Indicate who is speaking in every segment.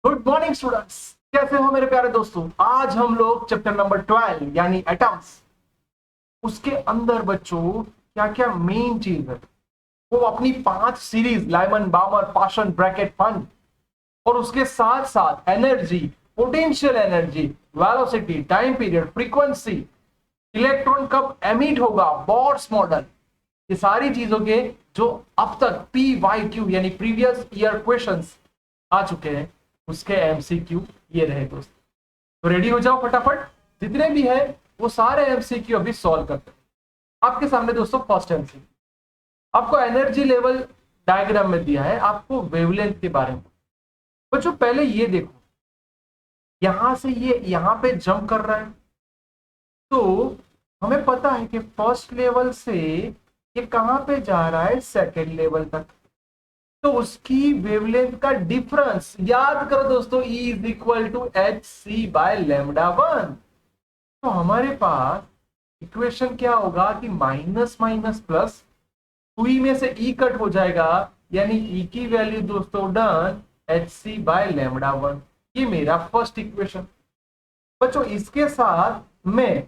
Speaker 1: Good morning students, कैसे हो मेरे प्यारे दोस्तों। आज हम लोग चैप्टर नंबर 12 यानी एटम्स, उसके अंदर बच्चों क्या क्या मेन चीज है वो अपनी 5 series Lyman बामर Paschen bracket fund और उसके साथ साथ energy, potential energy, velocity, time period, frequency, electron कब एमिट होगा, बॉर्ड्स मॉडल, ये सारी चीजों के जो अब तक PYQ यानी प्रीवियस ईयर क्वेश्चंस आ चुके हैं उसके MCQ ये रहे दोस्त। तो रेडी हो जाओ फटाफट, जितने भी है वो सारे MCQ अभी सॉल्व करते हैं। आपके सामने दोस्तों फर्स्ट MCQ आपको एनर्जी लेवल डायग्राम में दिया है, आपको वेवलेंथ के बारे में। बच्चों पहले ये देखो, यहां से ये यहां पे जंप कर रहा है, तो हमें पता है कि फर्स्ट लेवल से ये कहां पे जा रहा है, सेकेंड लेवल तक। तो उसकी वेवलेंथ का डिफरेंस याद करो दोस्तों, E is equal to HC by lambda 1। तो हमारे पास इक्वेशन क्या होगा कि माइनस माइनस प्लस, 2 में से E कट हो जाएगा, यानी E की वैल्यू दोस्तों डन HC बाय लैम्डा 1। ये मेरा फर्स्ट इक्वेशन। बच्चों इसके साथ मैं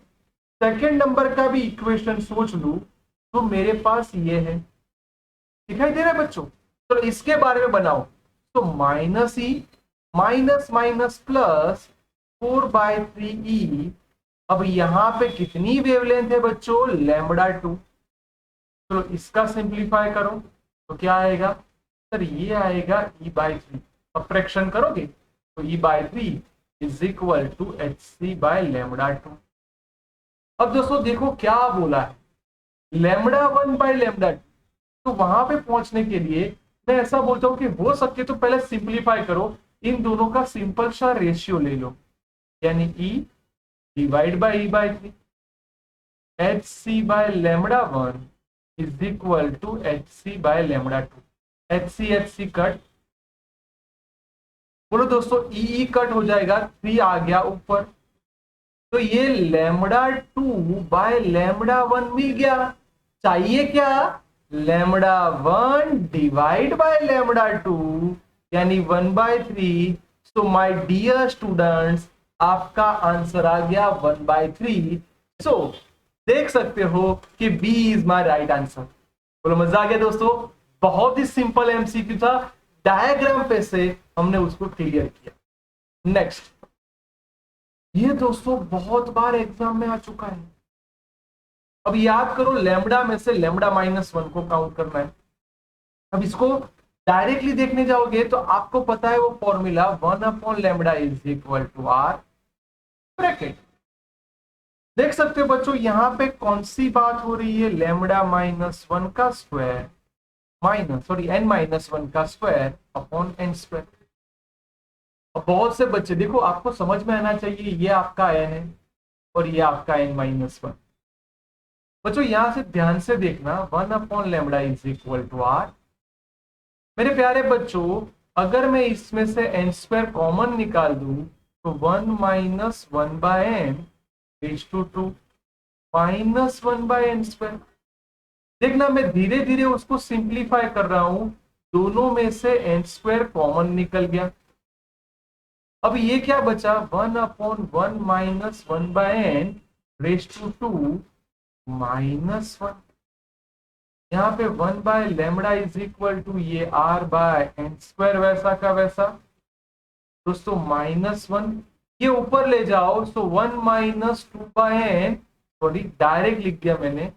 Speaker 1: सेकेंड नंबर का भी इक्वेशन सोच लू तो मेरे पास ये है, दिखाई दे रहा है बच्चों। तो इसके बारे में बनाओ, तो minus E minus minus plus 4/3E। अब यहां पे कितनी वेवलेंथ है बच्चों, लैम्बडा 2। चलो इसका सिंप्लीफाई करो तो क्या आएगा सर, ये आएगा E/3। सब्ट्रैक्शन करोगे तो E/3 is equal to HC by lambda 2। अब दोस्तों देखो क्या बोला है, लैम्बडा 1 बाय लैम्बडा 2। तो वहां पे पहुंचने के लिए मैं ऐसा बोलता हूं कि हो सके तो पहले सिंप्लीफाई करो, इन दोनों का सिंपल सा रेशियो ले लो, यानी E divide by E/3। HC by lambda 1 is equal to HC by lambda 2। HC cut, बोलो दोस्तों E कट हो जाएगा, 3 आ गया ऊपर, तो ये लैम्बडा 2 बाय लैम्बडा 1 मिल गया। चाहिए क्या, लैम्बडा 1 डिवाइड बाय लैम्बडा 2 यानी 1/3। सो माय डियर स्टूडेंट्स, आपका आंसर आ गया 1/3। सो देख सकते हो कि B is my right answer. बोलो मजा आ गया दोस्तों, बहुत ही सिंपल MCQ था, डायग्राम पे से हमने उसको क्लियर किया। नेक्स्ट, ये दोस्तों बहुत बार एग्जाम में आ चुका है। अब याद करो, लैम्बडा में से लैम्बडा -1 को काउंट करना है। अब इसको डायरेक्टली देखने जाओगे तो आपको पता है वो formula 1/λ is equal to R bracket. देख सकते हो बच्चों यहां पे कौन सी बात हो रही है, लैम्बडा -1 का स्क्वायर n-1 का स्क्वायर अपॉन n स्क्वायर। अब बहुत से बच्चे देखो, आपको समझ में आना चाहिए, ये आपका n है और ये आपका n-1। बच्चों यहां से ध्यान से देखना, 1/λ इज इक्वल टू R। मेरे प्यारे बच्चों अगर मैं इसमें से n² कॉमन निकाल दूं तो 1 - 1/n रेज़ टू 2 -1/n²। देखना मैं धीरे धीरे उसको सिंप्लीफाई कर रहा हूं, दोनों में से n² कॉमन निकल गया। अब ये क्या बचा, 1/1 - 1/n रेज़ टू 2 -1। यहाँ पे 1/λ इज इक्वल टू ये R/n², वैसा का वैसा दोस्तों -1। ये ऊपर ले जाओ तो 1 - 2/n, सॉरी डायरेक्ट लिख दिया मैंने,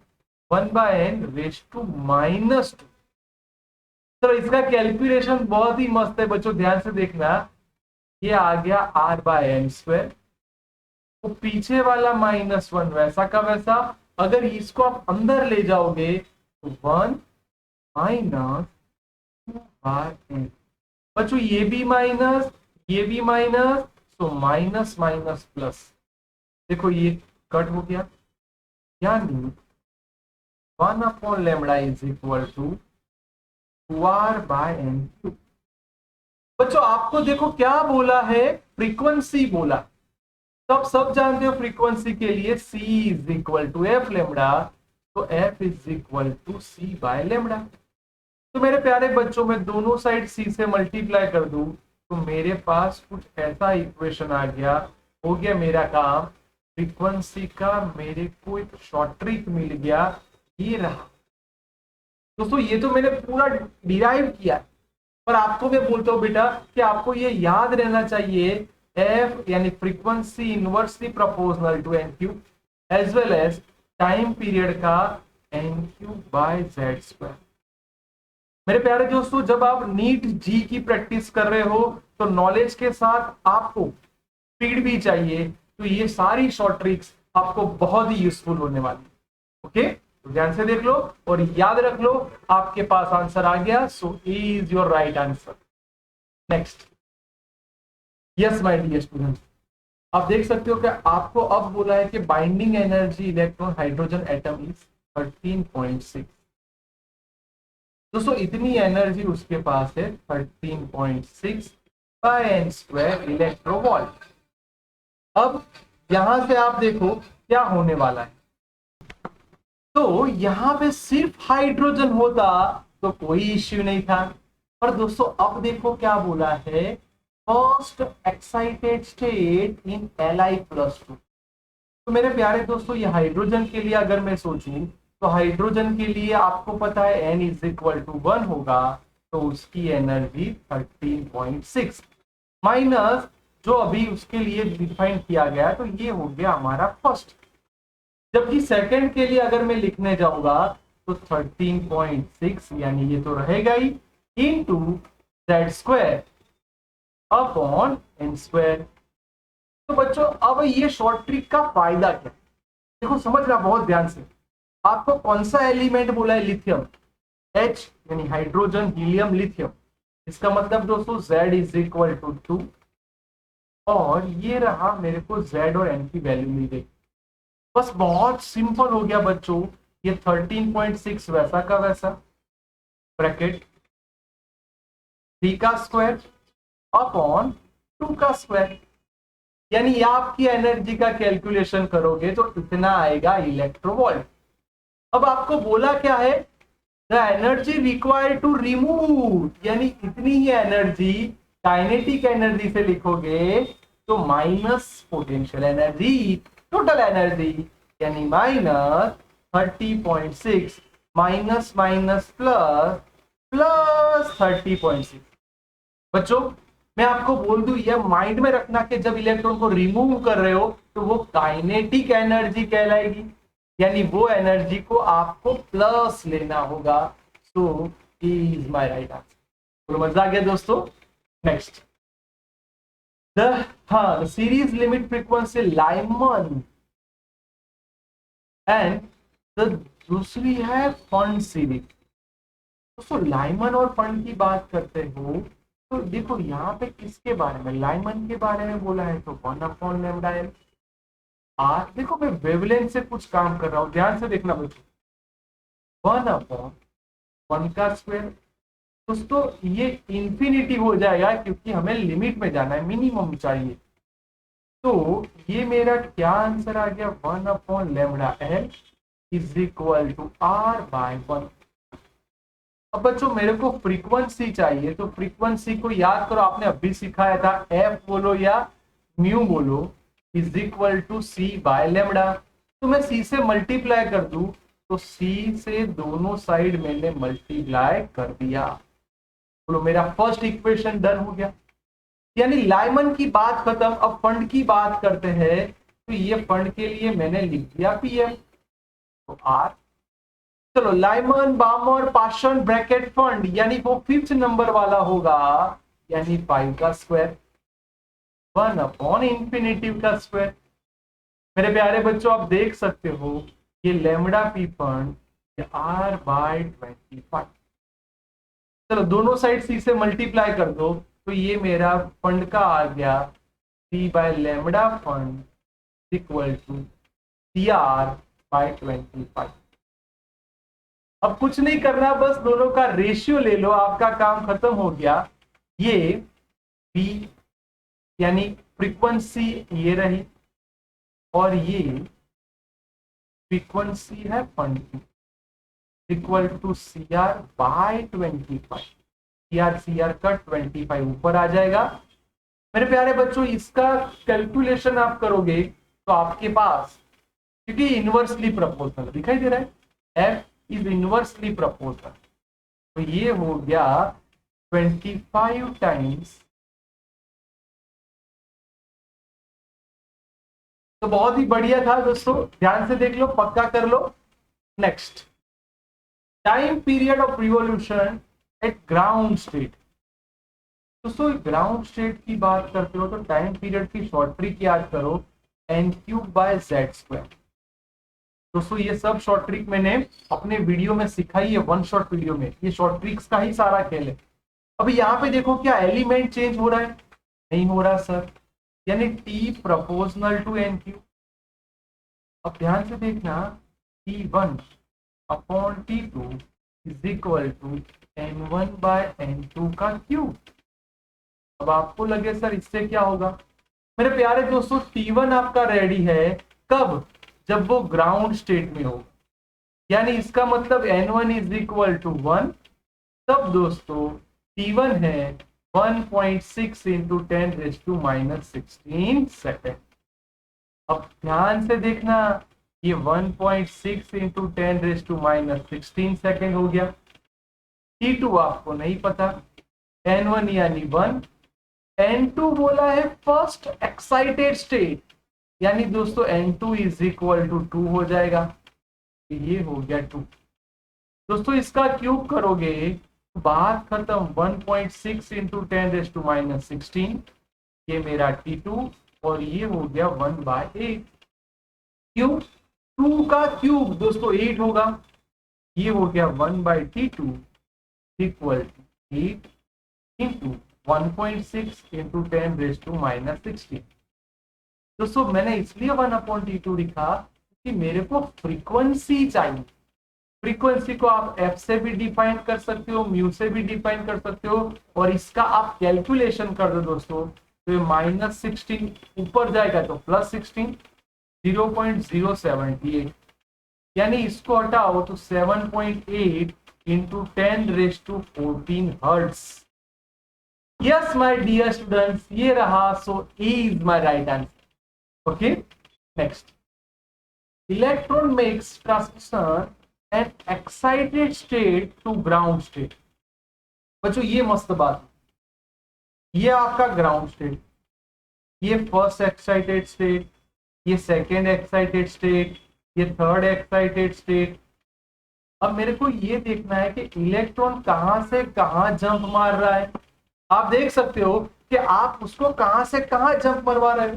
Speaker 1: 1/n रेज़ टू -2। तो इसका कैलकुलेशन बहुत ही मस्त है बच्चों, ध्यान से देखना। ये आ गया R/n², तो पीछे वाला -1 वैसा का वैसा। अगर इसको आप अंदर ले जाओगे तो 1 - 2/n। बच्चों ये भी माइनस, ये भी माइनस, तो माइनस माइनस प्लस। देखो ये कट हो गया, यानी 1/λ इज इक्वल टू 2R/n³। बच्चों आपको देखो क्या बोला है, फ्रीक्वेंसी बोला। तो सब जानते हो फ्रीक्वेंसी के लिए C is equal to F λ, तो F is equal to C/λ। तो मेरे प्यारे बच्चों में दोनों साइड C से मल्टीप्लाई कर दूं तो मेरे पास कुछ ऐसा इक्वेशन आ गया, हो गया मेरा काम। फ्रीक्वेंसी का मेरे को एक शॉर्ट ट्रिक मिल गया, ये रहा दोस्तों। ये तो मैंने पूरा डिराइव किया, पर आपको मैं बोलता हूं बेटा कि आपको ये याद रहना चाहिए, एफ यानी frequency inversely proportional to n cube as well as time period का n cube by Z square. मेरे प्यारे दोस्तों, जब आप नीट जी की प्रैक्टिस कर रहे हो तो नॉलेज के साथ आपको स्पीड भी चाहिए, तो ये सारी शॉर्ट ट्रिक्स आपको बहुत ही यूजफुल होने वाली। ओके, तो ध्यान से देख लो और याद रख लो, आपके पास आंसर आ गया, so A is your right answer. Next, yes my dear student, आप देख सकते हो कि आपको अब बोला है कि binding energy electron hydrogen atom is 13.6। दोस्तों इतनी एनर्जी उसके पास है 13.6 बाय एन स्क्वायर इलेक्ट्रोवोल्ट। अब यहां से आप देखो क्या होने वाला है। तो यहां पे सिर्फ हाइड्रोजन होता तो कोई इश्यू नहीं था, पर दोस्तों अब देखो क्या बोला है, first excited state in Li+2। तो मेरे प्यारे दोस्तों, ये हाइड्रोजन के लिए अगर मैं सोचूं तो हाइड्रोजन के लिए आपको पता है n इज इक्वल टू 1 होगा, तो उसकी एनर्जी 13.6 माइनस जो अभी उसके लिए डिफाइन किया गया, तो ये हो गया हमारा फर्स्ट। जबकि सेकंड के लिए अगर मैं लिखने जाऊंगा तो 13.6 यानी ये तो रहेगा ही into Z square upon n square. तो बच्चों अब ये शॉर्ट ट्रिक का फायदा क्या, देखो समझना बहुत ध्यान से। आपको कौन सा एलिमेंट बोला है, लिथियम, H यानी हाइड्रोजन हीलियम लिथियम। इसका मतलब दोस्तों Z इज इक्वल टू 2, और ये रहा मेरे को Z और N की वैल्यू मिल गई। बस बहुत सिंपल हो गया बच्चों, ये 13.6 वैसा का वैसा ब्रैकेट 3 का स्क्वायर अपॉन 2 का स्क्वायर, यानी आपकी एनर्जी का कैलकुलेशन करोगे तो इतना आएगा इलेक्ट्रोवोल्ट। अब आपको बोला क्या है, the energy required to remove, यानी इतनी ही एनर्जी काइनेटिक एनर्जी से लिखोगे तो minus potential energy, total energy यानी minus 30.6 minus minus plus plus 30.6। बच्चों मैं आपको बोल दूं, यह माइंड में रखना कि जब इलेक्ट्रॉन को रिमूव कर रहे हो तो वो काइनेटिक एनर्जी कहलाएगी, यानी वो एनर्जी को आपको प्लस लेना होगा। So is my right answer. मजा आ गया दोस्तों। Next, the series limit frequency Lyman and the दूसरी है फंड सीरीज। दोस्तों लाइमन और फंड की बात करते हो तो देखो यहाँ पे किसके बारे में, लाइमन के बारे में बोला है, तो 1/λ आर। देखो मैं वेवलेंथ से कुछ काम कर रहा हूं, ध्यान से देखना बच्चों, 1/1 का स्क्वायर। दोस्तों ये इंफिनिटी हो जाएगा क्योंकि हमें लिमिट में जाना है, मिनिमम चाहिए। तो ये मेरा क्या आंसर आ गया, 1/λ इज इक्वल टू R/1। अब बच्चों मेरे को फ्रीक्वेंसी चाहिए, तो फ्रीक्वेंसी को याद करो, आपने अभी सिखाया था, एफ बोलो या म्यू बोलो, इज इक्वल टू C/λ। तो मैं C से मल्टीप्लाई कर दूं तो C से दोनों साइड मैंने मल्टीप्लाई कर दिया, बोलो मेरा फर्स्ट इक्वेशन डन हो गया। यानी लाइमन की बात खत्म, अब फंड की बात करते हैं। तो ये फंड के लिए मैंने लिख दिया PM, तो R। चलो लाइमन बामर पाशन ब्रैकेट फंड, यानी वो 5th नंबर वाला होगा, यानी 5 का स्क्वायर 1/∞ का स्क्वायर। मेरे प्यारे बच्चों आप देख सकते हो ये लैम्डा पी फंड R/25। चलो दोनों साइड C से मल्टीप्लाई कर दो तो ये मेरा फंड का आ गया C/λ fund equal to CR/25। अब कुछ नहीं करना, बस दोनों का रेशियो ले लो, आपका काम खत्म हो गया। ये B यानी फ्रीक्वेंसी ये रही, और ये फ्रीक्वेंसी है फंड की, equal to CR/25। CR cut 25 ऊपर आ जाएगा। मेरे प्यारे बच्चों इसका कैलकुलेशन आप करोगे तो आपके पास, क्योंकि इनवर्सली प्रोपोर्शनल दिखाई दे रहा है, F इज इनवर्सली प्रोपोर्शनल, तो ये हो गया 25 टाइम्स। तो बहुत ही बढ़िया था दोस्तों, ध्यान से देख लो, पक्का कर लो। Next, time period of revolution at ground state. दोस्तों ग्राउंड स्टेट की बात करते हो तो टाइम पीरियड की शॉर्ट ट्रिक याद करो, n³/z²। दोस्तों ये सब शॉर्ट ट्रिक मैंने अपने वीडियो में सिखाई है, वन शॉट वीडियो में, ये शॉर्ट ट्रिक्स का ही सारा खेल है। अभी यहाँ पे देखो क्या एलिमेंट चेंज हो रहा है? नहीं हो रहा सर, यानी t प्रोपोर्शनल टू n³। अब ध्यान से देखना, T1/T2 is equal to n1/n2 का क्यूब। अब आपको लगे सर इससे क्या होगा? मेरे प्यारे दोस्तों T1 आपका रेडी है कब? जब वो ग्राउंड स्टेट में हो, यानी इसका मतलब n1 इज इक्वल टू 1। तब दोस्तों T1 है 1.6 इंटू 10⁻⁻16 सेकेंड। अब ध्यान से देखना, ये 1.6 इंटू 10⁻⁻16 सेकेंड हो गया। T2 आपको नहीं पता, n1 यानी 1, n2 बोला है फर्स्ट एक्साइटेड स्टेट, यानी दोस्तों n2 इज इक्वल टू 2 हो जाएगा। ये हो गया 2। दोस्तों इसका क्यूब करोगे तो बात खत्म, 1.6 इंटू 10⁻⁻16, ये मेरा T2 और ये हो गया 1/8। क्यूब 2 का क्यूब दोस्तों 8 होगा, ये हो गया 1/T2 equal to 8 into 1.6 into 10⁻⁻16। दोस्तों मैंने इसलिए 1/T2 लिखा कि मेरे को फ्रीक्वेंसी चाहिए। फ्रीक्वेंसी को आप f से भी डिफाइन कर सकते हो, म्यू से भी डिफाइन कर सकते हो, और इसका आप कैलकुलेशन कर दो दोस्तों तो -16 ऊपर जाएगा तो +16, 0.078, यानी इसको हटाओ तो 7.8 into 10⁻14 hertz. Yes my dear students, ये रहा, so E is my right answer. Okay next, electron makes transition at excited state to ground state. बच्चों ये मस्त बात है, ये आपका ग्राउंड स्टेट, ये फर्स्ट एक्साइटेड स्टेट, ये सेकेंड एक्साइटेड स्टेट, ये थर्ड एक्साइटेड स्टेट। अब मेरे को ये देखना है कि इलेक्ट्रॉन कहां से कहां जंप मार रहा है। आप देख सकते हो कि आप उसको कहां से कहां जंप मरवा रहे हो।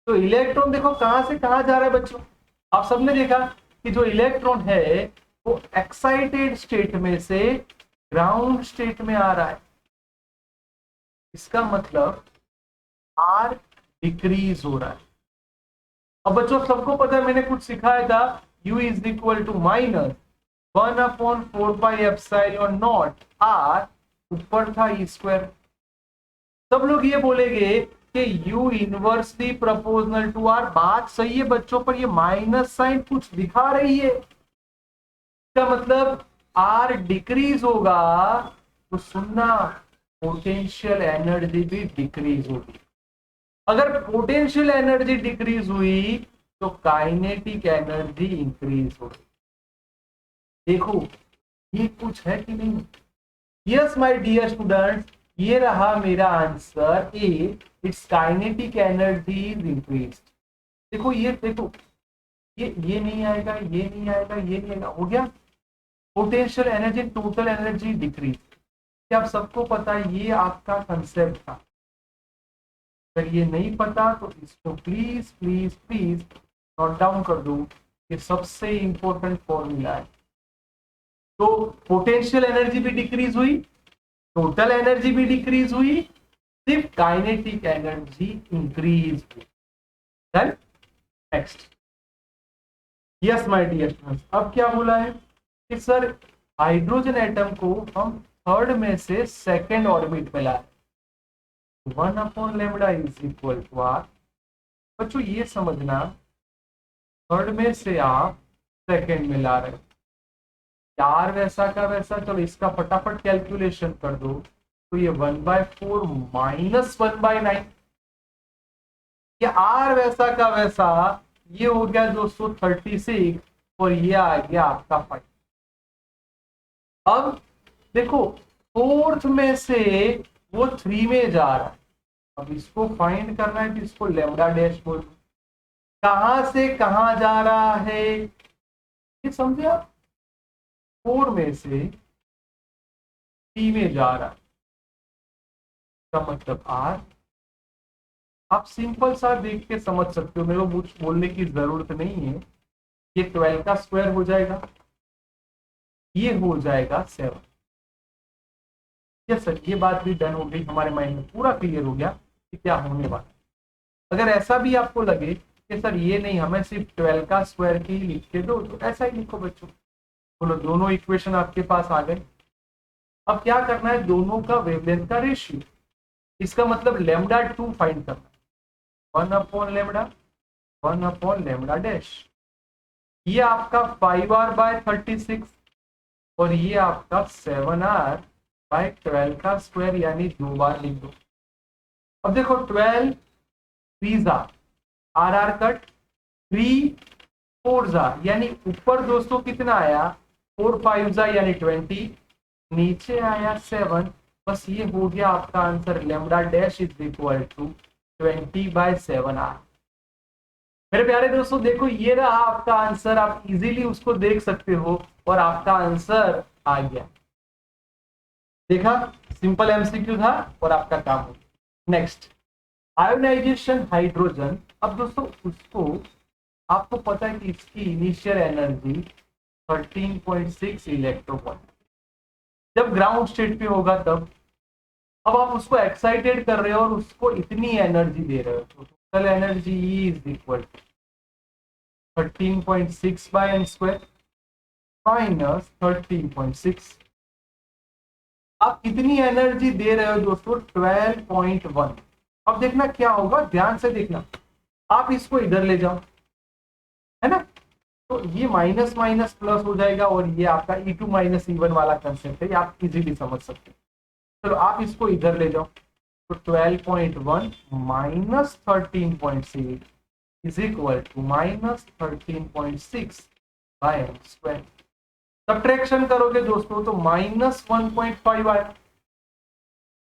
Speaker 1: तो इलेक्ट्रॉन देखो कहां से कहां जा रहा है बच्चों, आप सबने देखा कि जो इलेक्ट्रॉन है वो एक्साइटेड स्टेट में से ग्राउंड स्टेट में आ रहा है। इसका मतलब R डिक्रीज हो रहा है। अब बच्चों सबको पता है, मैंने कुछ सिखाया था, U is equal to -1/4πε0 R, ऊपर था E²। सब लोग ये बोलेंगे कि U inversely proportional to R। बात सही है बच्चों, पर ये माइनस साइन कुछ दिखा रही है, इसका मतलब R डिक्रीज होगा तो सुनना, पोटेंशियल एनर्जी भी डिक्रीज होगी। अगर पोटेंशियल एनर्जी डिक्रीज हुई तो काइनेटिक एनर्जी इंक्रीज होगी। देखो ये कुछ है कि नहीं? यस माय डियर स्टूडेंट्स, ये रहा मेरा answer A, it's kinetic energy is increase. देखो ये देखो, ये नहीं आएगा, ये नहीं आएगा, ये नहीं आएगा, हो गया potential energy, total energy decrease. क्या आप सबको पता है? ये आपका कंसेप्ट था। अगर ये नहीं पता तो इसको please please please note down कर दो, ये सबसे इंपॉर्टेंट फॉर्मूला है। तो पोटेंशियल एनर्जी भी डिक्रीज हुई, टोटल एनर्जी भी डिक्रीज हुई, सिर्फ काइनेटिक एनर्जी इंक्रीज हुई। Next, yes my dear students, अब क्या बोला है कि सर हाइड्रोजन एटम को हम थर्ड में से सेकेंड ऑर्बिट में लाए, 1/λ इज इक्वल टू R। बच्चों ये समझना, थर्ड में से आप सेकेंड में ला रहे हो, यार वैसा का वैसा, चलो इसका फटाफट कैलकुलेशन कर दो। तो ये 1/4 माइनस 1/9, ये आर वैसा का वैसा, ये हो गया दोस्तों 36 और ये आ गया आपका 5। अब देखो फोर्थ में से वो 3 में जा रहा है, अब इसको फाइंड करना है, तो इसको लेमडा डैश बोल, कहां से कहां जा रहा है ये समझे आप, 4 में से 3 में जा रहा है, का मतलब आर। आप सिंपल सा देख के समझ सकते हो, मेरे को कुछ बोलने की जरूरत नहीं है। ये 12 का स्क्वायर हो जाएगा, ये हो जाएगा 7। यस सर, ये बात भी डन हो गई, हमारे माइंड में पूरा क्लियर हो गया कि क्या होने वाला है। अगर ऐसा भी आपको लगे कि सर ये नहीं, हमें सिर्फ 12 का स्क्वायर की ही लिख के दो, तो ऐसा ही लिखो बच्चों। बोलो, दोनों इक्वेशन आपके पास आ गए। अब क्या करना है, दोनों का वेवलेंथ का रेशियो, इसका मतलब लेमडा 2 फाइंड करना है। 1/λ 1/λ डैश, ये आपका 5r/36 और ये आपका 7r/12 का स्क्वायर, यानी 2 बार लिख दो। अब देखो 12 3 आर कट, 3 4 यानी ऊपर दोस्तों कितना आया, 4 5 यानी 20, नीचे आया 7। बस ये हो गया आपका answer, lambda dash is equal to 20/7r। मेरे प्यारे दोस्तों देखो, ये रहा आपका आंसर, आप इजीली उसको देख सकते हो और आपका आंसर आ गया। देखा, सिंपल एमसीक्यू था और आपका काम हो गया। Next, ionisation hydrogen. अब दोस्तों उसको, आपको पता है कि इसकी इनिशियल एनर्जी 13.6 इलेक्ट्रोवोल्ट, जब ग्राउंड स्टेट पे होगा तब। अब आप उसको एक्साइटेड कर रहे हो और उसको इतनी एनर्जी दे रहे हो, तो total energy is equal to 13.6/n² minus 13.6। आप कितनी एनर्जी दे रहे हो दोस्तों, 12.1। अब देखना क्या होगा, ध्यान से देखना, आप इसको इधर ले जाओ, है ना, तो ये माइनस माइनस प्लस हो जाएगा और ये आपका E2 माइनस E1 वाला कंसेप्ट है, ये आप इजीली समझ सकते हैं। चलो आप इसको इधर ले जाओ, तो 12.1 minus 13.6 is equal to minus 13.6/n²। Subtraction करोगे दोस्तों तो माइनस 1.5 आया,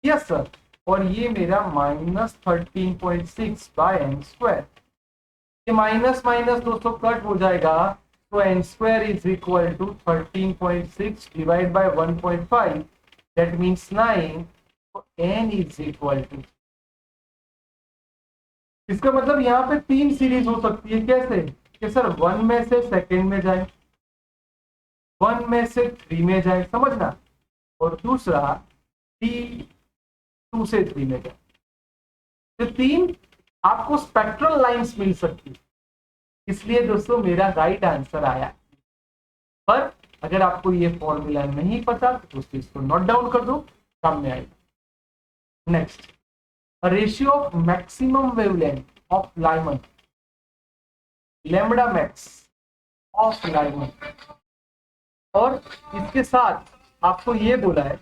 Speaker 1: यस सर, और ये मेरा माइनस 13.6/n²। ये माइनस माइनस दोस्तों कट हो जाएगा, तो n² is equal to 13.6 divide by 1.5, that means 9। तो n इज इक्वल टू, इसका मतलब यहाँ पे 3 सीरीज हो सकती है। कैसे कि सर 1 में से सेकेंड में जाए, 1 में से 3 में जाए, समझना, और दूसरा 2 से 3 में जाए। तो 3 आपको स्पेक्ट्रल लाइंस मिल सकती है, इसलिए दोस्तों मेरा राइट आंसर आया। पर अगर आपको ये फॉर्मूला नहीं पता तो दोस्तों इसको नोट डाउन कर दो, काम में आएगा। Next, ratio of maximum wavelength of Lyman, lambda max of Lyman, और इसके साथ आपको ये बोला है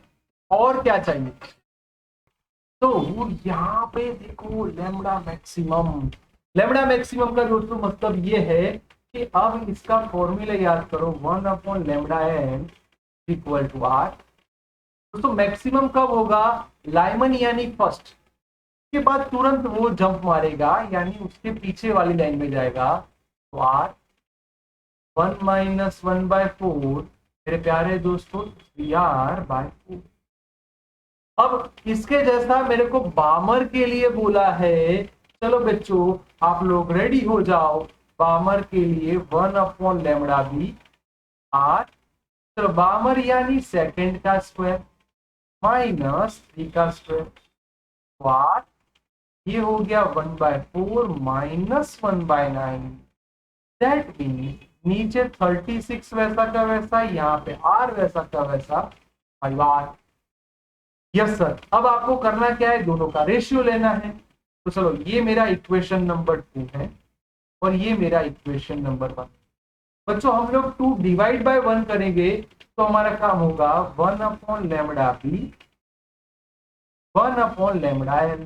Speaker 1: और क्या चाहिए, तो यहाँ पे देखो लैम्बडा मैक्सिमम। लैम्बडा मैक्सिमम का दोस्तों मतलब ये है कि अब इसका फॉर्मूला याद करो, 1/λn इक्वल टू r। दोस्तों मैक्सिमम कब होगा, लाइमन यानी फर्स्ट के बाद तुरंत वो जंप मारेगा, यानी उसके पीछे वाली लाइन में जाएगा, तो r 1 माइनस 1/4, मेरे प्यारे दोस्तों 3r/4। अब इसके जैसा मेरे को बामर के लिए बोला है, चलो बच्चों आप लोग रेडी हो जाओ, बामर के लिए 1/λ r। चलो बामर यानी सेकंड का स्क्वायर माइनस 3 का स्क्वायर, r ये हो गया 1/4 माइनस 1/9। दैट मीन्स नीचे 36 वैसा का वैसा, यहाँ पे r वैसा का वैसा 5r। यस सर, अब आपको करना क्या है, दोनों का रेशियो लेना है। तो चलो ये मेरा इक्वेशन नंबर 2 है और ये मेरा इक्वेशन नंबर 1। बच्चों हम लोग 2 डिवाइड बाय 1 करेंगे तो हमारा काम होगा 1/λb 1/λL।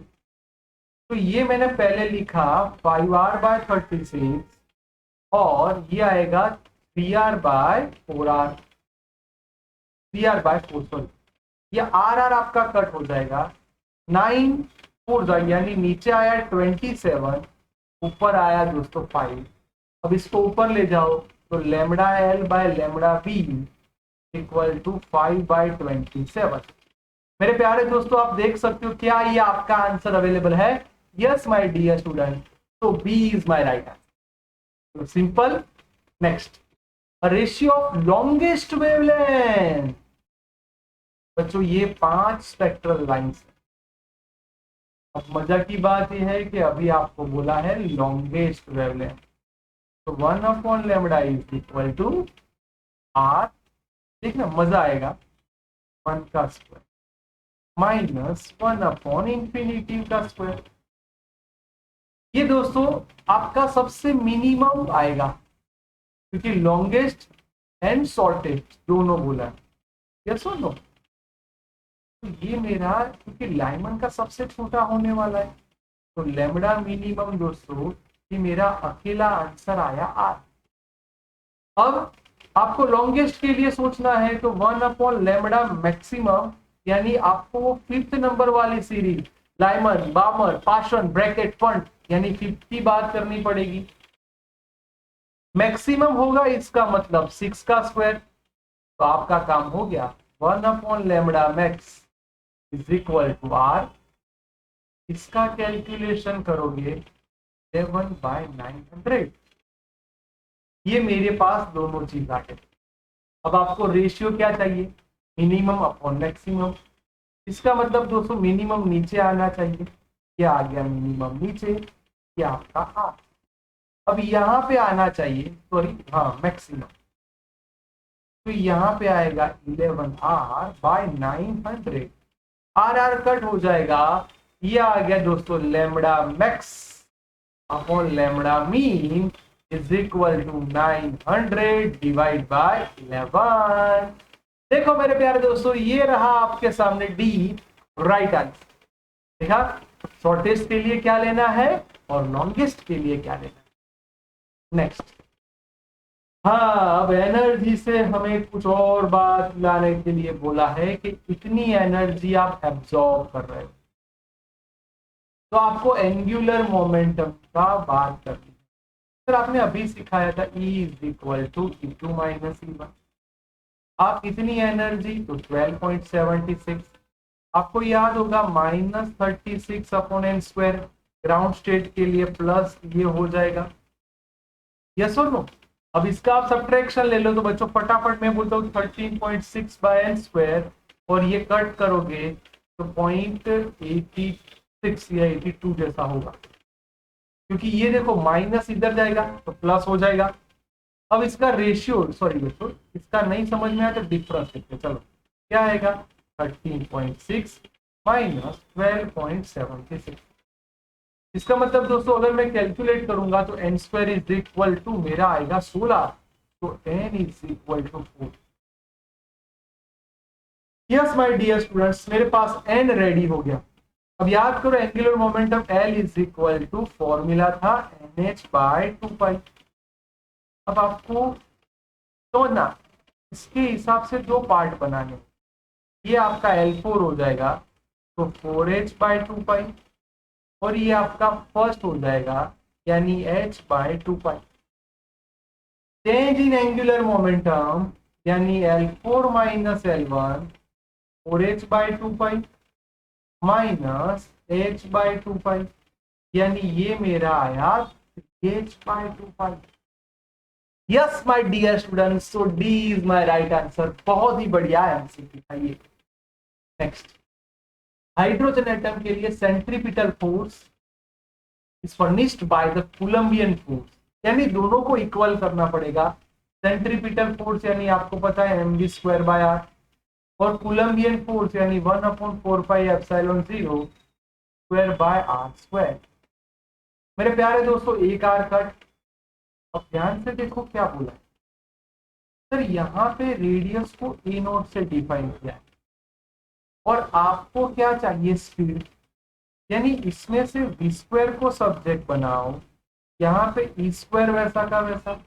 Speaker 1: तो ये मैंने पहले लिखा 5r/36 और ये आएगा 3r/4r, 3r/4 सॉरी, ये r आपका कट हो जाएगा। 9 4 यानी नीचे आया 27, ऊपर आया दोस्तों 5। अब इसको ऊपर ले जाओ तो λL/λB इक्वल टू 5/27। मेरे प्यारे दोस्तों आप देख सकते हो क्या ये आपका आंसर अवेलेबल है? यस माय डियर स्टूडेंट, तो B is my right answer. Simple. Next, ratio of longest wavelength. बच्चों ये 5 स्पेक्ट्रल लाइंस है। अब मजा की बात यह है कि अभी आपको बोला है लॉन्गेस्ट वेवलेंथ, तो 1/λ इज इक्वल टू r, देखना मजा आएगा, 1 का स्क्वायर माइनस 1/इंफिनिटी का स्क्वायर। ये दोस्तों आपका सबसे मिनिमम आएगा, क्योंकि लॉन्गेस्ट एंड शॉर्टेस्ट दोनों बोला है। यस और नो? तो ये मेरा, क्योंकि लाइमन का सबसे छोटा होने वाला है, तो लैम्बडा मिनिमम दोस्तों ये मेरा अकेला आंसर आया आर। अब आपको लॉन्गेस्ट के लिए सोचना है तो 1/λ मैक्सिमम, यानी आपको वो 5th नंबर वाली series Lyman, बामर, Paschen, bracket, fund, यानी 5th की बात करनी पड़ेगी। मैक्सिमम होगा इसका मतलब 6 का स्क्वायर, तो आपका काम हो गया। 1/λ max is equal to R. इसका कैलकुलेशन करोगे 11/900। ये मेरे पास दोनों चीज आ गए। अब आपको रेशियो क्या चाहिए? Minimum upon maximum. इसका मतलब दोस्तों मिनिमम नीचे आना चाहिए, ये आ गया मिनिमम नीचे, ये आपका आर। अब यहाँ पे आना चाहिए, सॉरी हाँ मैक्सिमम, तो यहाँ पे आएगा 11r/900। आर कट हो जाएगा, ये आ गया दोस्तों lambda max upon lambda min is equal to 900 divide by 11। देखो मेरे प्यारे दोस्तों, ये रहा आपके सामने डी राइट आंसर। देखा, शॉर्टेस्ट के लिए क्या लेना है और लॉन्गेस्ट के लिए क्या लेना है। नेक्स्ट, हाँ अब एनर्जी से हमें कुछ और बात लाने के लिए बोला है कि इतनी एनर्जी आप एब्जॉर्ब कर रहे हो, तो आपको एंगुलर मोमेंटम का बात करनी है। सर आपने अभी सिखाया था E is equal to E2 minus E1। आप इतनी एनर्जी तो 12.76, आपको याद होगा -36/n², ग्राउंड स्टेट के लिए प्लस ये हो जाएगा। यस और नो? अब इसका आप सब्ट्रैक्शन ले लो तो बच्चों फटाफट मैं बोलता हूँ 13.6/n² और ये कट करोगे तो 0.86 या 82 जैसा होगा, क्योंकि ये देखो माइनस इधर जाएगा तो प्लस हो जाएगा। अब इसका रेशियो, सॉरी दोस्तों इसका नहीं समझ में आया तो डिफरेंस देखते, चलो क्या आएगा 13.6 माइनस 12.76। इसका मतलब दोस्तों अगर मैं कैलकुलेट करूंगा तो n² इज इक्वल टू मेरा आएगा 16, तो n is equal to 4। Yes my dear students, मेरे पास n रेडी हो गया। अब याद करो angular momentum L is equal to formula था NH/2π। अब आपको समझना, इसके हिसाब से दो पार्ट बनाने, ये आपका L4 हो जाएगा तो 4h/2π और ये आपका फर्स्ट हो जाएगा यानी h/2π। Change in angular momentum यानी L4 minus L1 4h/2π minus h/2π, यानी ये मेरा आया 3h/2π। Yes my dear students, so D is my right answer. बहुत ही बढ़िया आंसर दिखाइए। नेक्स्ट, हाइड्रोजन एटम के लिए centripetal force is furnished by the Coulombian force, यानी दोनों को इक्वल करना पड़ेगा। सेंट्रीपिटल फोर्स यानी आपको पता है mv²/r और कूलम्बियन फोर्स यानी 1/4πε0² मेरे प्यारे दोस्तों एक आर कट। अब ध्यान से देखो क्या बोला है सर, यहाँ पे रेडियस को a0 से डिफाइन किया है, और आपको क्या चाहिए, स्पीड। यानी इसमें से v स्क्वायर को सब्जेक्ट बनाओ, यहाँ पे ई स्क्वायर वैसा का वैसा,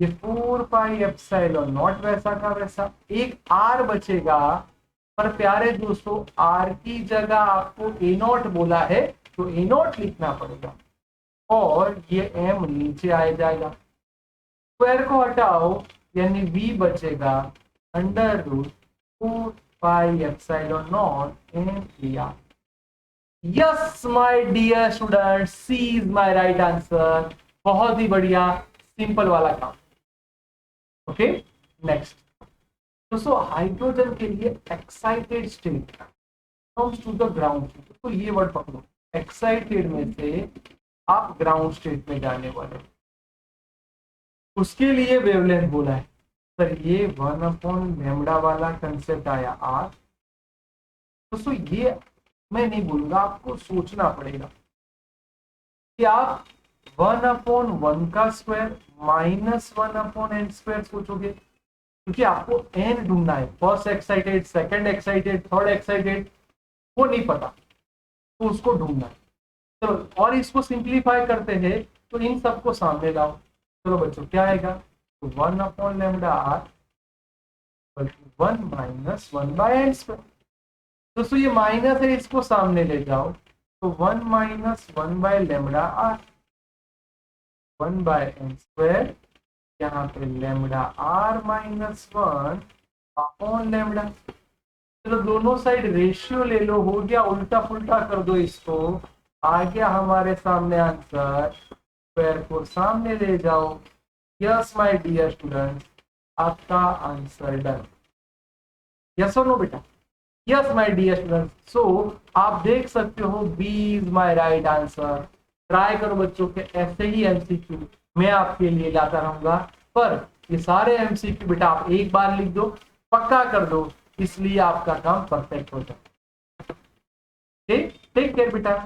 Speaker 1: ये 4 पाई एप्सिलॉन नॉट वैसा का वैसा, एक आर बचेगा। पर प्यारे दोस्तों आर की जगह आपको ए नॉट बोला है तो ए नॉट लिखना पड़ेगा, और ये एम नीचे आ जाएगा। स्क्वायर को हटाओ यानी v बचेगा under root 4 pi epsilon naught m लिया। Yes my dear student, C is my right answer. बहुत ही बढ़िया, सिंपल वाला काम। ओके नेक्स्ट दोस्तों, हाइड्रोजन के लिए excited state comes to the ground state. तो ये वर्ड पकड़ो, एक्साइटेड में से आप ग्राउंड स्टेट में जाने वाले, उसके लिए वेवलेंथ बोला है। सर ये 1/λ वाला कंसेप्ट आया आर। दोस्तों ये मैं नहीं बोलूंगा, आपको सोचना पड़ेगा कि आप 1/1 का स्क्वायर माइनस 1/n स्क्वायर सोचोगे, क्योंकि आपको n ढूंढना है, first excited, second excited, third excited, वो नहीं पता तो उसको ढूंढना है। चलो और इसको सिंप्लीफाई करते हैं तो इन सबको सामने लाओ। चलो बच्चों क्या आएगा, तो 1/λ r 1 माइनस 1/n स्क्वायर। दोस्तों ये माइनस है, इसको सामने ले जाओ तो 1 माइनस 1/λ r 1/n स्क्वायर, यहाँ पे लैम्डा r माइनस 1/λ। चलो दोनों साइड रेशियो ले लो, हो गया, उल्टा पुल्टा कर दो इसको, आ गया हमारे सामने आंसर। स्क्वायर को सामने ले जाओ। यस माय डियर स्टूडेंट, आपका आंसर डन। यस और नो बेटा? Yes my dear student. So आप देख सकते हो B is my right answer. Try करो बच्चों के ऐसे ही एमसीक्यू मैं आपके लिए लाता रहूंगा, पर ये सारे एमसीक्यू बेटा आप एक बार लिख दो, पक्का कर दो, इसलिए आपका काम परफेक्ट हो जाए। टेक केयर बेटा।